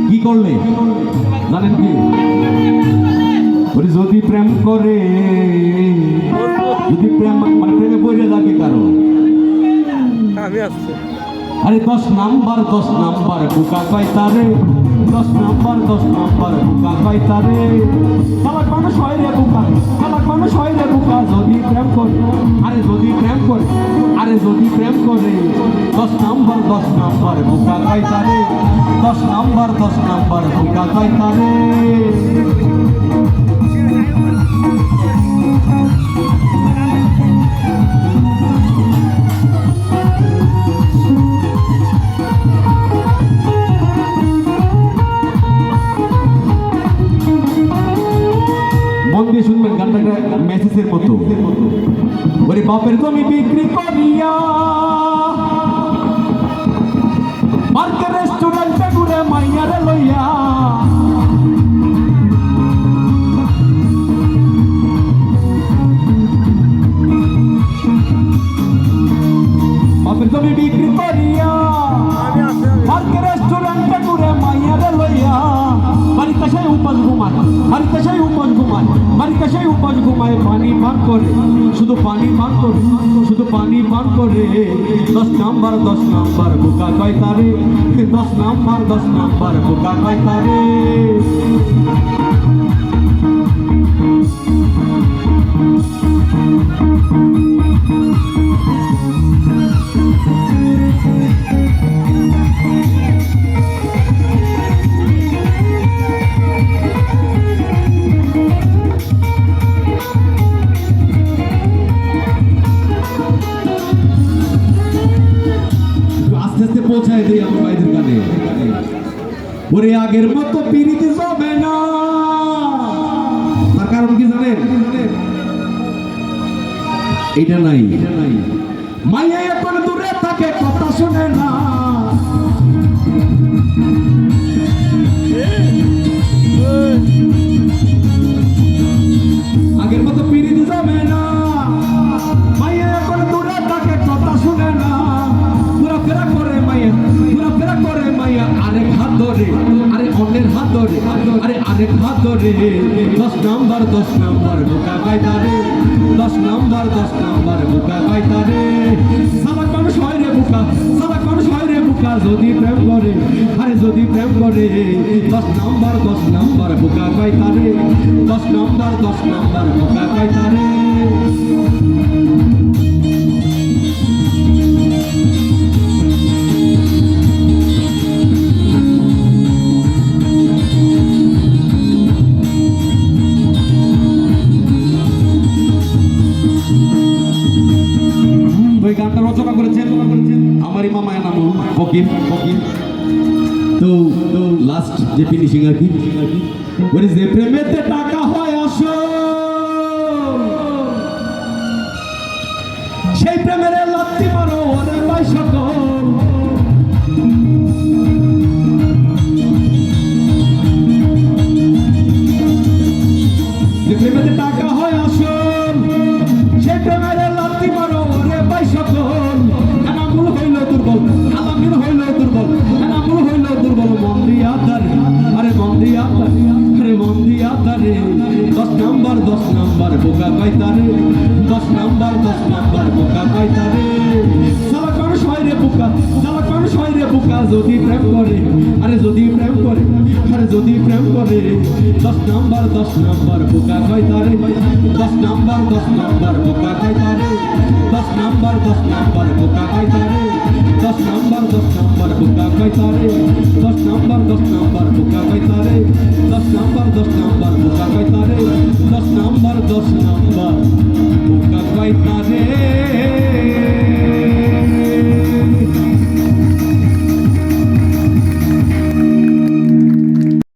কি করলে জানেন কি? যদি প্রেম করে, যদি প্রেম মানে প্রেমে পড়ে থাকে কারো, আরে 10 নাম্বার বুকা কয় তারে, 10 নাম্বার বুকা কয় তারে। সালাক মানুষ হয় রে বুকা, সালাক মানুষ হয় রে বুকা যদি প্রেম করে, আরে যদি প্রেম করে, আরে যদি প্রেম করে 10 নাম্বার বুকা কয় তারে, 10 নাম্বার বুকা কয় তারে। মন দিয়ে শুনবেন গানটা মেসেজের মতো। ওরে বাপের জমি বিক্রি করিয়া পার্কে রেস্টুরেন্টে ঘুরে মাইয়ারে লইয়া, বাপের জমি বিক্রি করিয়া পার্কে রেস্টুরেন্টে ঘুরে মাইয়ারে লইয়া, বাড়িতে সেই উপাস ঘুমায়, বাড়িতে সেই উপাস ঘুমায়, বাড়িতে সেই উপাস ঘুমায়, পানি পান করে, শুধু পানি পান করে, শুধু পানি পান করে। 10 নাম্বার বুকা কয় তারে, 10 নাম্বার বুকা কয় তারে। আস্তে আস্তে পৌঁছায় দিই আমার ভাইদের কানে। ওরে আগের মতো পিড়িতে যাবে না, তার কারণ কি জানেন? এটা নাই, মাইয়া এখন দূরে থাকে, কথা শুনে না। আগের মতো পিড়িতে যাবে না, মাইয়া এখন দূরে থাকে, কথা শুনে না। ঘোরাফেরা করে মাইয়া, ঘোরাফেরা করে মাইয়া আরেক হাত ধরে, আরে অন্যের হাত ধরে, আরে আরেক হাত ধরে। 10 নাম্বার বুকা কয় তারে, 10 নাম্বার বুকা কয় তারে। সালাক মানুষ হয় রে বুকা, সালাক মানুষ হয় রে বুকা যদি প্রেম করে, আরে যদি প্রেম করে 10 নাম্বার বুকা কয় তারে, 10 নাম্বার বুকা কয় তারে। ওই গানটা রচনা করেছেন আমারই মামা নাম ফকির। তো লাস্ট যে ফিনিশিং আর কি, ওরে যে প্রেমেতে টাকা হয় আসো, সেই প্রেমের লাত্তি মারো ওরে ভাই সকল। যে প্রেমেতে টাকা হয় আসো, সেই প্রেমের লাত্তি মারো ওরে ভাই সকল। এনামুল হইল দুর্বল, আলামিন হইল দুর্বল, এনামুল হইল দুর্বল। মন দিয়া তারে, আরে মন দিয়া তারে, আরে মন দিয়া তারে। 10 নাম্বার বুকা কয় তারে, 10 নাম্বার বুকা কয় তারে। সালাক মানুষ হয় রে বুকা, সালাক মানুষ হয় রে বুকা যদি প্রেম করে, আরে যদি প্রেম করে, আরে যদি প্রেম করে 10 নাম্বার বুকা কয় তারে, 10 নাম্বার বুকা কয় তারে, 10 নাম্বার বুকা কয় তারে, 10 নাম্বার বুকা কয় তারে, 10 নাম্বার